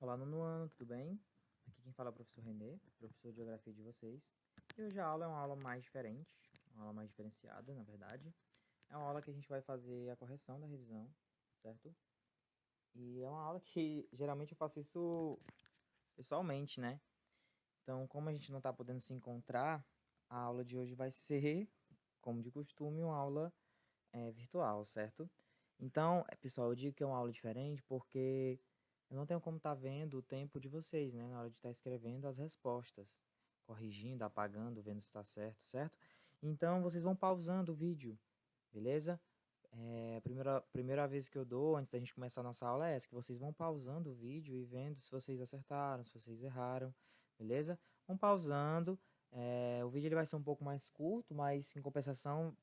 Olá, nono ano, tudo bem? Aqui quem fala é o professor Renê, professor de Geografia de vocês. E hoje a aula é uma aula mais diferente, uma aula mais diferenciada, na verdade. É uma aula que a gente vai fazer a correção da revisão, certo? E é uma aula que geralmente eu faço isso pessoalmente, né? Então, como a gente não está podendo se encontrar, a aula de hoje vai ser, como de costume, uma aula virtual, certo? Então, pessoal, eu digo que é uma aula diferente porque eu não tenho como estar vendo o tempo de vocês, né? Na hora de estar escrevendo as respostas, corrigindo, apagando, vendo se está certo, certo? Então, vocês vão pausando o vídeo, beleza? A primeira vez que eu dou, antes da gente começar a nossa aula, é essa, que vocês vão pausando o vídeo e vendo se vocês acertaram, se vocês erraram, beleza? Vão pausando. O vídeo ele vai ser um pouco mais curto, mas em compensação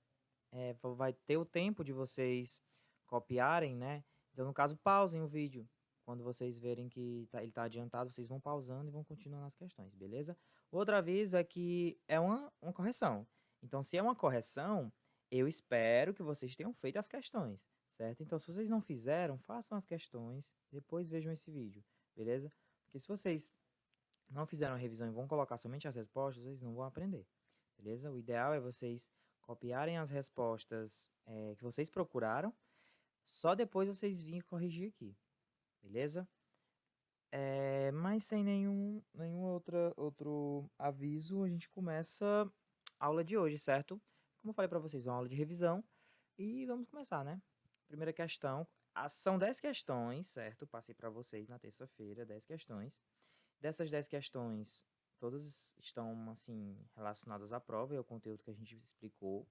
vai ter o tempo de vocês copiarem, né? Então, no caso, pausem o vídeo. Quando vocês verem que ele está adiantado, vocês vão pausando e vão continuando as questões, beleza? Outro aviso é que é uma correção. Então, se é uma correção, eu espero que vocês tenham feito as questões, certo? Então, se vocês não fizeram, façam as questões, depois vejam esse vídeo, beleza? Porque se vocês não fizeram a revisão e vão colocar somente as respostas, vocês não vão aprender, beleza? O ideal é vocês copiarem as respostas que vocês procuraram, só depois vocês virem corrigir aqui, beleza? Mas sem nenhum outro aviso, a gente começa a aula de hoje, certo? Como eu falei para vocês, é uma aula de revisão e vamos começar, né? Primeira questão, são 10 questões, certo? Passei para vocês na terça-feira, 10 questões. Dessas 10 questões, todas estão, assim, relacionadas à prova e ao conteúdo que a gente explicou,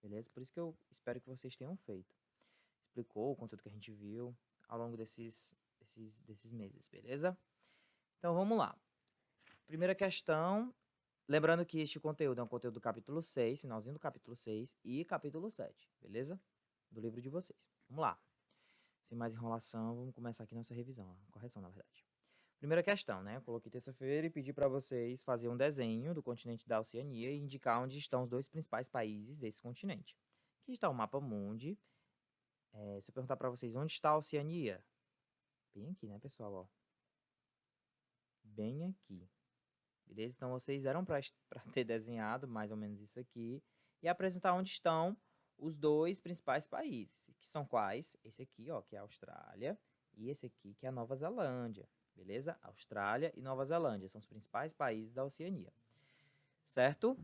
beleza? Por isso que eu espero que vocês tenham feito. Explicou o conteúdo que a gente viu ao longo desses meses, beleza? Então, vamos lá. Primeira questão, lembrando que este conteúdo é um conteúdo do capítulo 6, finalzinho do capítulo 6 e capítulo 7, beleza? Do livro de vocês. Vamos lá. Sem mais enrolação, vamos começar aqui nossa revisão, a correção, na verdade. Primeira questão, né? Eu coloquei terça-feira e pedi para vocês fazer um desenho do continente da Oceania e indicar onde estão os dois principais países desse continente. Aqui está o mapa mundi. Se eu perguntar para vocês onde está a Oceania, bem aqui, né, pessoal? Ó. Bem aqui. Beleza? Então vocês eram para ter desenhado mais ou menos isso aqui e apresentar onde estão os dois principais países, que são quais? Esse aqui, ó, que é a Austrália, e esse aqui, que é a Nova Zelândia. Beleza? Austrália e Nova Zelândia são os principais países da Oceania. Certo?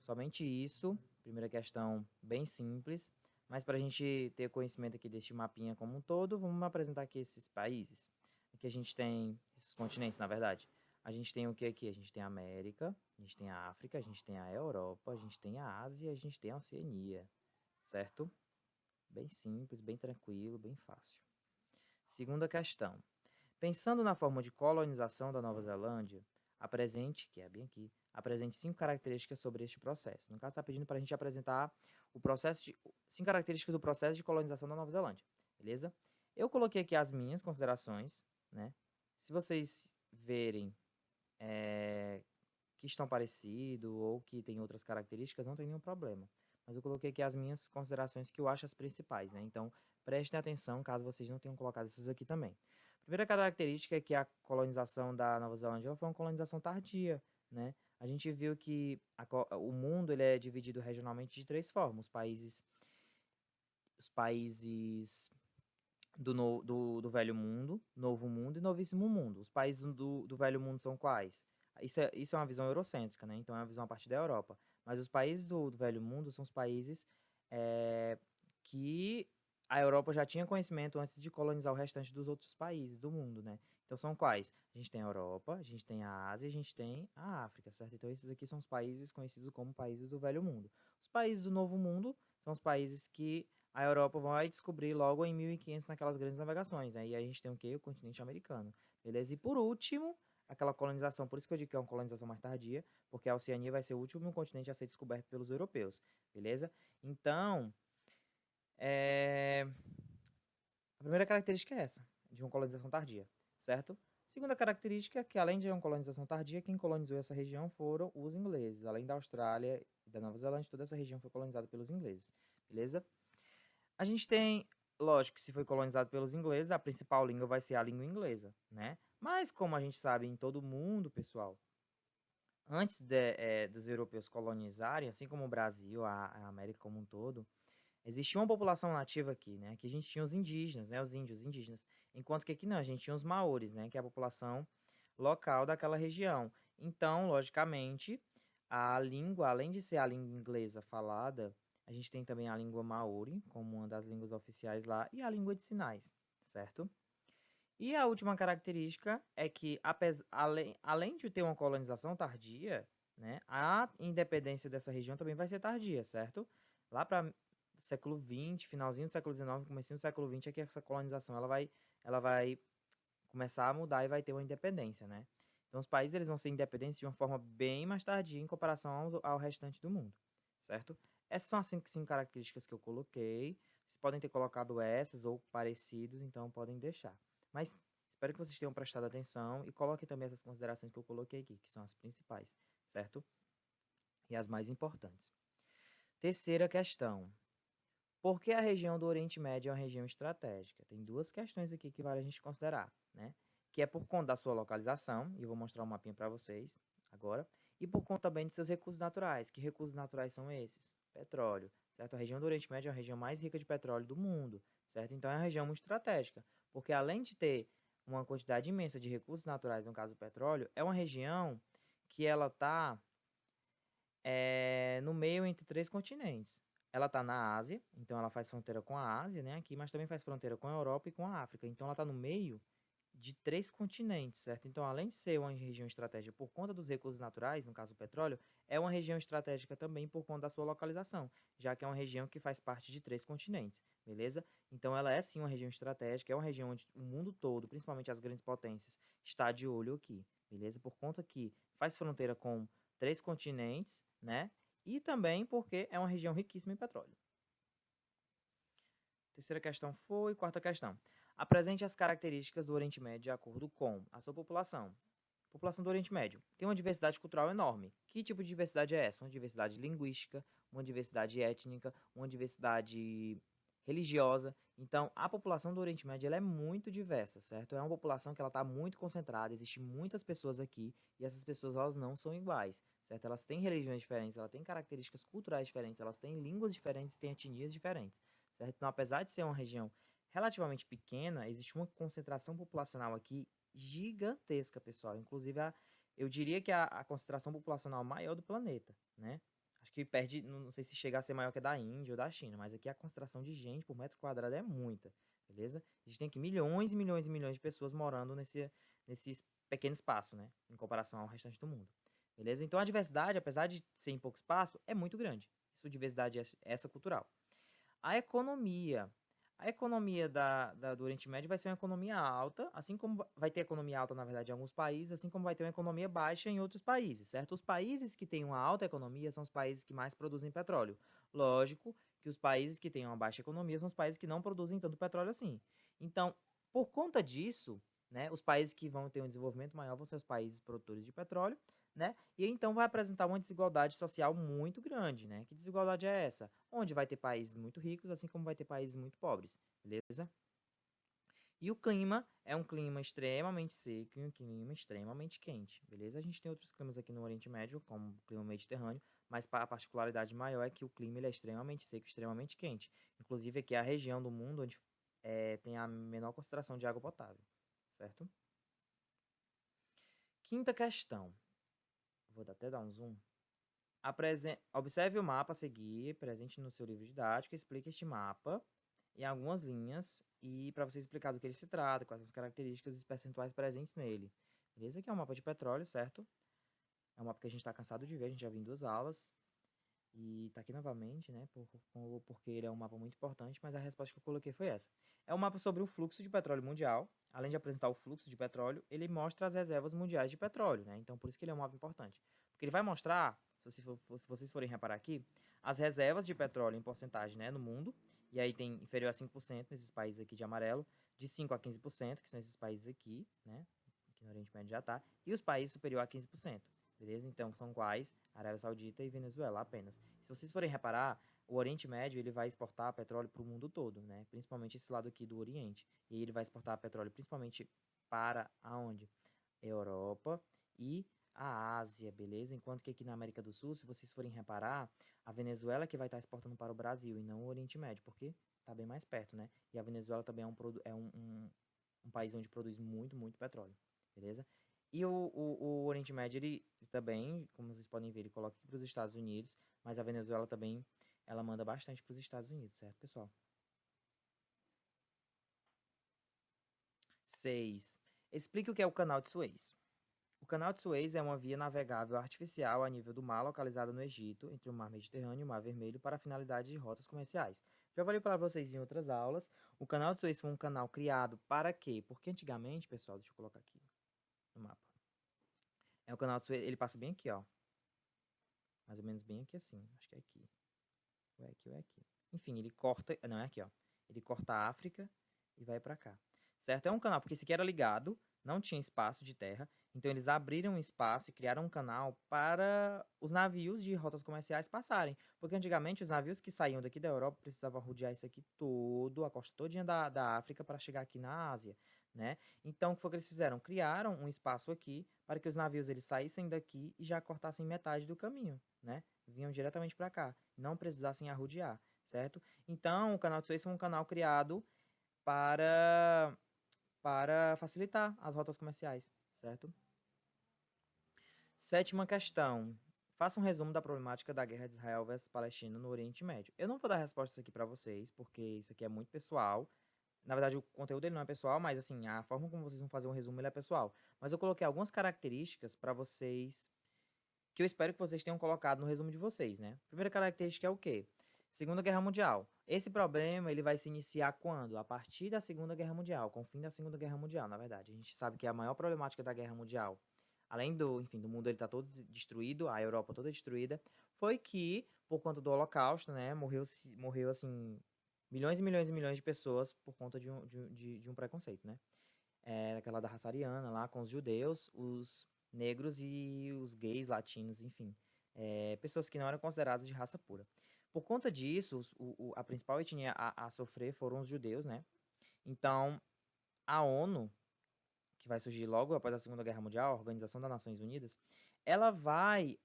Somente isso. Primeira questão bem simples. Mas para a gente ter conhecimento aqui deste mapinha como um todo, vamos apresentar aqui esses países. Aqui a gente tem esses continentes, na verdade. A gente tem o que aqui? A gente tem a América, a gente tem a África, a gente tem a Europa, a gente tem a Ásia, a gente tem a Oceania. Certo? Bem simples, bem tranquilo, bem fácil. Segunda questão. Pensando na forma de colonização da Nova Zelândia, apresente, que é bem aqui, apresente 5 características sobre este processo. No caso, está pedindo para a gente apresentar o processo de 5 características do processo de colonização da Nova Zelândia, beleza? Eu coloquei aqui as minhas considerações, né? Se vocês verem que estão parecidos ou que tem outras características, não tem nenhum problema. Mas eu coloquei aqui as minhas considerações que eu acho as principais, né? Então, prestem atenção caso vocês não tenham colocado essas aqui também. Primeira característica é que a colonização da Nova Zelândia foi uma colonização tardia, né? A gente viu que o mundo ele é dividido regionalmente de 3 formas. Os países do Velho Mundo, Novo Mundo e Novíssimo Mundo. Os países do Velho Mundo são quais? Isso é uma visão eurocêntrica, né? Então é uma visão a partir da Europa. Mas os países do Velho Mundo são os países que a Europa já tinha conhecimento antes de colonizar o restante dos outros países do mundo, né? Então são quais? A gente tem a Europa, a gente tem a Ásia, a gente tem a África, certo? Então esses aqui são os países conhecidos como países do Velho Mundo. Os países do Novo Mundo são os países que a Europa vai descobrir logo em 1500 naquelas grandes navegações, né? E aí a gente tem o quê? O continente americano, beleza? E por último, aquela colonização, por isso que eu digo que é uma colonização mais tardia, porque a Oceania vai ser o último continente a ser descoberto pelos europeus, beleza? Então, a primeira característica é essa, de uma colonização tardia, certo? Segunda característica é que, além de uma colonização tardia, quem colonizou essa região foram os ingleses. Além da Austrália e da Nova Zelândia, toda essa região foi colonizada pelos ingleses, beleza? A gente tem lógico que se foi colonizado pelos ingleses, a principal língua vai ser a língua inglesa, né? Mas como a gente sabe em todo mundo, pessoal, antes dos europeus colonizarem, assim como o Brasil, a América como um todo, existia uma população nativa aqui, né? Aqui a gente tinha os indígenas, né? Os índios, indígenas. Enquanto que aqui não, a gente tinha os maores, né? Que é a população local daquela região. Então, logicamente, a língua, além de ser a língua inglesa falada, a gente tem também a língua maori, como uma das línguas oficiais lá, e a língua de sinais, certo? E a última característica é que, além de ter uma colonização tardia, né, a independência dessa região também vai ser tardia, certo? Lá para século XX, finalzinho do século XIX, comecinho do século XX, é que essa colonização ela vai começar a mudar e vai ter uma independência, né? Então, os países eles vão ser independentes de uma forma bem mais tardia em comparação ao restante do mundo, certo? Essas são as cinco características que eu coloquei. Vocês podem ter colocado essas ou parecidos, então podem deixar. Mas espero que vocês tenham prestado atenção e coloquem também essas considerações que eu coloquei aqui, que são as principais, certo? E as mais importantes. Terceira questão. Por que a região do Oriente Médio é uma região estratégica? Tem duas questões aqui que vale a gente considerar, né? Que é por conta da sua localização, e eu vou mostrar um mapinha para vocês agora, e por conta também dos seus recursos naturais. Que recursos naturais são esses? Petróleo, certo? A região do Oriente Médio é a região mais rica de petróleo do mundo, certo? Então é uma região muito estratégica, porque além de ter uma quantidade imensa de recursos naturais, no caso do petróleo, é uma região que ela está no meio entre três continentes. Ela está na Ásia, então ela faz fronteira com a Ásia, né, aqui, mas também faz fronteira com a Europa e com a África. Então ela está no meio de três continentes, certo? Então, além de ser uma região estratégica por conta dos recursos naturais, no caso o petróleo, é uma região estratégica também por conta da sua localização, já que é uma região que faz parte de três continentes, beleza? Então ela é sim uma região estratégica, é uma região onde o mundo todo, principalmente as grandes potências, está de olho aqui, beleza? Por conta que faz fronteira com três continentes, né? E também porque é uma região riquíssima em petróleo. Terceira questão foi. Quarta questão. Apresente as características do Oriente Médio de acordo com a sua população. População do Oriente Médio tem uma diversidade cultural enorme. Que tipo de diversidade é essa? Uma diversidade linguística, uma diversidade étnica, uma diversidade religiosa. Então, a população do Oriente Médio ela é muito diversa, certo? É uma população que ela está muito concentrada, existem muitas pessoas aqui e essas pessoas elas não são iguais, certo? Elas têm religiões diferentes, elas têm características culturais diferentes, elas têm línguas diferentes, têm etnias diferentes, certo? Então, apesar de ser uma região relativamente pequena, existe uma concentração populacional aqui gigantesca, pessoal. Inclusive, eu diria que a concentração populacional maior do planeta, né? Acho que perde, não sei se chega a ser maior que a da Índia ou da China, mas aqui a concentração de gente por metro quadrado é muita, beleza? Existem aqui milhões e milhões e milhões de pessoas morando nesse pequeno espaço, né? Em comparação ao restante do mundo, beleza? Então a diversidade, apesar de ser em pouco espaço, é muito grande. Isso diversidade é essa cultural. A economia. A economia do Oriente Médio vai ser uma economia alta, assim como vai ter economia alta, na verdade, em alguns países, assim como vai ter uma economia baixa em outros países, certo? Os países que têm uma alta economia são os países que mais produzem petróleo. Lógico que os países que têm uma baixa economia são os países que não produzem tanto petróleo assim. Então, por conta disso, né, os países que vão ter um desenvolvimento maior vão ser os países produtores de petróleo, né? E então vai apresentar uma desigualdade social muito grande, né? Que desigualdade é essa? Onde vai ter países muito ricos, assim como vai ter países muito pobres, beleza? E o clima é um clima extremamente seco e um clima extremamente quente, beleza? A gente tem outros climas aqui no Oriente Médio, como o clima mediterrâneo, mas a particularidade maior é que o clima ele é extremamente seco, extremamente quente. Inclusive aqui é a região do mundo onde tem a menor concentração de água potável, certo? Quinta questão. Vou até dar um zoom. Observe o mapa a seguir, presente no seu livro didático, explique este mapa em algumas linhas e para você explicar do que ele se trata, quais são as características e os percentuais presentes nele. Beleza? Aqui é um mapa de petróleo, certo? É um mapa que a gente está cansado de ver, a gente já viu em 2 aulas. E está aqui novamente, né? Porque ele é um mapa muito importante, mas a resposta que eu coloquei foi essa. É um mapa sobre o fluxo de petróleo mundial. Além de apresentar o fluxo de petróleo, ele mostra as reservas mundiais de petróleo, né? Então, por isso que ele é um mapa importante. Porque ele vai mostrar, se vocês forem reparar aqui, as reservas de petróleo em porcentagem, né, no mundo. E aí tem inferior a 5% nesses países aqui de amarelo, de 5 a 15%, que são esses países aqui, né? Aqui no Oriente Médio já está. E os países superior a 15%. Beleza? Então, são quais? Arábia Saudita e Venezuela apenas. Se vocês forem reparar, o Oriente Médio ele vai exportar petróleo para o mundo todo, né? Principalmente esse lado aqui do Oriente. E ele vai exportar petróleo principalmente para aonde? Europa e a Ásia, beleza? Enquanto que aqui na América do Sul, se vocês forem reparar, a Venezuela que vai estar exportando para o Brasil e não o Oriente Médio, porque está bem mais perto, né? E a Venezuela também é um país onde produz muito petróleo, beleza? E o Oriente Médio, ele também, como vocês podem ver, ele coloca aqui para os Estados Unidos, mas a Venezuela também, ela manda bastante para os Estados Unidos, certo, pessoal? 6. Explique o que é o Canal de Suez. O Canal de Suez é uma via navegável artificial a nível do mar localizada no Egito, entre o Mar Mediterrâneo e o Mar Vermelho, para finalidade de rotas comerciais. Já falei para vocês em outras aulas, o Canal de Suez foi um canal criado para quê? Porque antigamente, pessoal, deixa eu colocar aqui no mapa. O Canal de Suez, ele passa bem aqui, ó. Mais ou menos bem aqui assim, acho que é aqui. Ou é aqui, ou é aqui. Enfim, ele corta, não, é aqui, ó. Ele corta a África e vai para cá. Certo? É um canal, porque esse aqui era ligado, não tinha espaço de terra, então eles abriram um espaço e criaram um canal para os navios de rotas comerciais passarem. Porque antigamente os navios que saíam daqui da Europa precisavam rodear isso aqui todo, a costa todinha da África para chegar aqui na Ásia, né? Então, o que foi que eles fizeram? Criaram um espaço aqui para que os navios eles saíssem daqui e já cortassem metade do caminho, né? Vinham diretamente para cá, não precisassem arrodear, certo? Então, o canal de Suez foi um canal criado para facilitar as rotas comerciais, certo? Sétima questão. Faça um resumo da problemática da guerra de Israel versus Palestina no Oriente Médio. Eu não vou dar respostas aqui para vocês, porque isso aqui é muito pessoal. Na verdade, o conteúdo dele não é pessoal, mas assim, a forma como vocês vão fazer um resumo ele é pessoal. Mas eu coloquei algumas características para vocês que eu espero que vocês tenham colocado no resumo de vocês, né? Primeira característica é o quê? Segunda Guerra Mundial. Esse problema ele vai se iniciar quando? A partir da Segunda Guerra Mundial, com o fim da Segunda Guerra Mundial, na verdade. A gente sabe que a maior problemática da Guerra Mundial, além do, enfim, do mundo ele tá todo destruído, a Europa toda destruída, foi que por conta do Holocausto, né, morreu assim milhões e milhões e milhões de pessoas por conta de um preconceito, né? Aquela da raça ariana lá com os judeus, os negros e os gays, latinos, enfim, pessoas que não eram consideradas de raça pura. Por conta disso, a principal etnia a sofrer foram os judeus, né? Então, a ONU, que vai surgir logo após a Segunda Guerra Mundial, a Organização das Nações Unidas, ela vai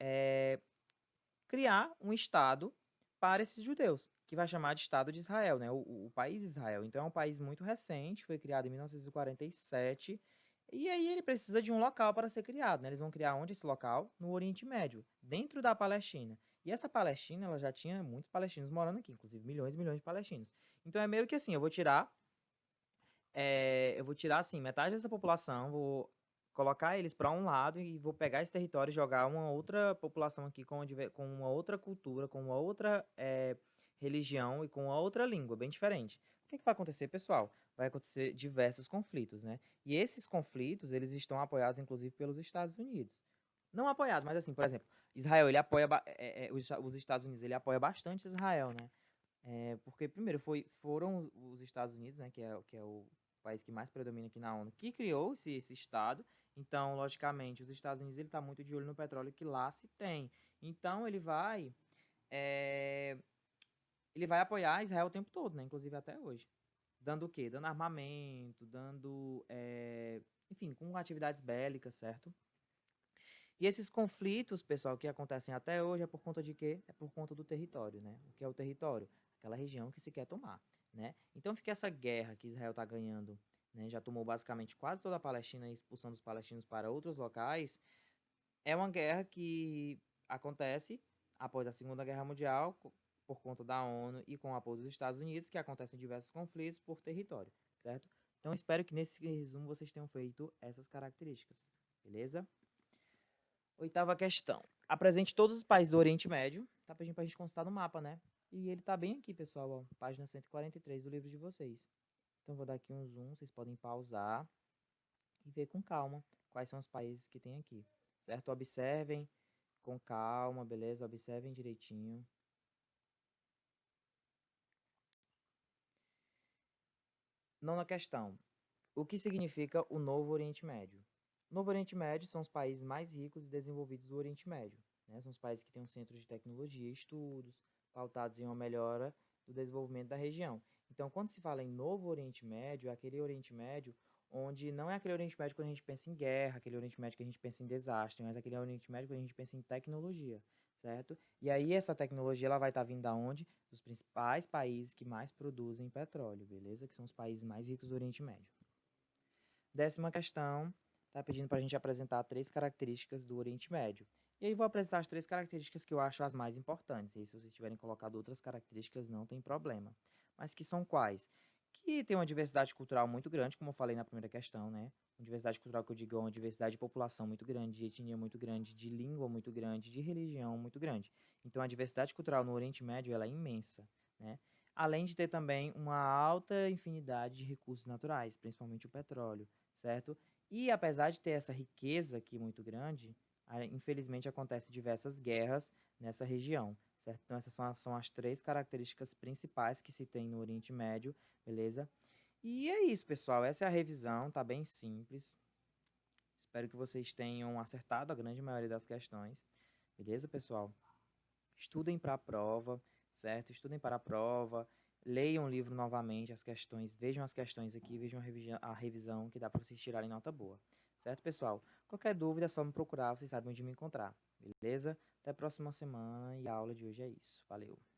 criar um Estado para esses judeus, que vai chamar de Estado de Israel, né? O país Israel. Então é um país muito recente, foi criado em 1947, e aí ele precisa de um local para ser criado, né? Eles vão criar onde esse local? No Oriente Médio, dentro da Palestina. E essa Palestina, ela já tinha muitos palestinos morando aqui, inclusive milhões e milhões de palestinos. Então é meio que assim, eu vou tirar assim, metade dessa população, vou colocar eles para um lado e vou pegar esse território e jogar uma outra população aqui com uma outra cultura, com uma outra religião e com uma outra língua, bem diferente. O que vai acontecer, pessoal? Vai acontecer diversos conflitos, né? E esses conflitos, eles estão apoiados, inclusive, pelos Estados Unidos. Não apoiados, mas assim, por exemplo, Israel, ele apoia, os Estados Unidos, ele apoia bastante Israel, né? Porque, primeiro, foram os Estados Unidos, né, que é o país que mais predomina aqui na ONU, que criou esse Estado. Então, logicamente, os Estados Unidos ele está muito de olho no petróleo que lá se tem. Então, é, ele vai apoiar Israel o tempo todo, né, inclusive até hoje. Dando o quê? Dando armamento, enfim, com atividades bélicas, certo? E esses conflitos, pessoal, que acontecem até hoje é por conta de quê? É por conta do território, né? O que é o território? Aquela região que se quer tomar, né? Então fica essa guerra que Israel está ganhando, né? Já tomou basicamente quase toda a Palestina e expulsando os palestinos para outros locais. É uma guerra que acontece após a Segunda Guerra Mundial, por conta da ONU e com o apoio dos Estados Unidos, que acontecem diversos conflitos por território, certo? Então espero que nesse resumo vocês tenham feito essas características, beleza? Oitava questão. Apresente todos os países do Oriente Médio. Tá pedindo pra gente consultar no mapa, né? E ele tá bem aqui, pessoal, ó, página 143 do livro de vocês. Então, vou dar aqui um zoom, vocês podem pausar e ver com calma quais são os países que tem aqui, certo? Observem com calma, beleza? Observem direitinho. Nona questão. O que significa o Novo Oriente Médio? O Novo Oriente Médio são os países mais ricos e desenvolvidos do Oriente Médio, né? São os países que têm um centro de tecnologia e estudos, pautados em uma melhora do desenvolvimento da região. Então, quando se fala em Novo Oriente Médio, é aquele Oriente Médio onde não é aquele Oriente Médio quando a gente pensa em guerra, aquele Oriente Médio que a gente pensa em desastre, mas aquele Oriente Médio quando a gente pensa em tecnologia, certo? E aí essa tecnologia ela vai estar vindo da onde? Dos principais países que mais produzem petróleo, beleza? Que são os países mais ricos do Oriente Médio. 10ª questão, está pedindo para a gente apresentar 3 características do Oriente Médio. E aí vou apresentar as 3 características que eu acho as mais importantes. E aí, se vocês tiverem colocado outras características, não tem problema. Mas que são quais? Que tem uma diversidade cultural muito grande, como eu falei na primeira questão, né? Uma diversidade cultural que eu digo é uma diversidade de população muito grande, de etnia muito grande, de língua muito grande, de religião muito grande. Então, a diversidade cultural no Oriente Médio ela é imensa, né? Além de ter também uma alta infinidade de recursos naturais, principalmente o petróleo, certo? E apesar de ter essa riqueza aqui muito grande, infelizmente acontecem diversas guerras nessa região, certo? Então essas são as 3 características principais que se tem no Oriente Médio, beleza? E é isso, pessoal. Essa é a revisão, tá bem simples. Espero que vocês tenham acertado a grande maioria das questões, beleza, pessoal? Estudem para a prova, certo? Estudem para a prova, leiam o livro novamente, as questões, vejam as questões aqui, vejam a revisão que dá para vocês tirarem nota boa, certo, pessoal? Qualquer dúvida é só me procurar, vocês sabem onde me encontrar, beleza? Até a próxima semana e a aula de hoje é isso. Valeu!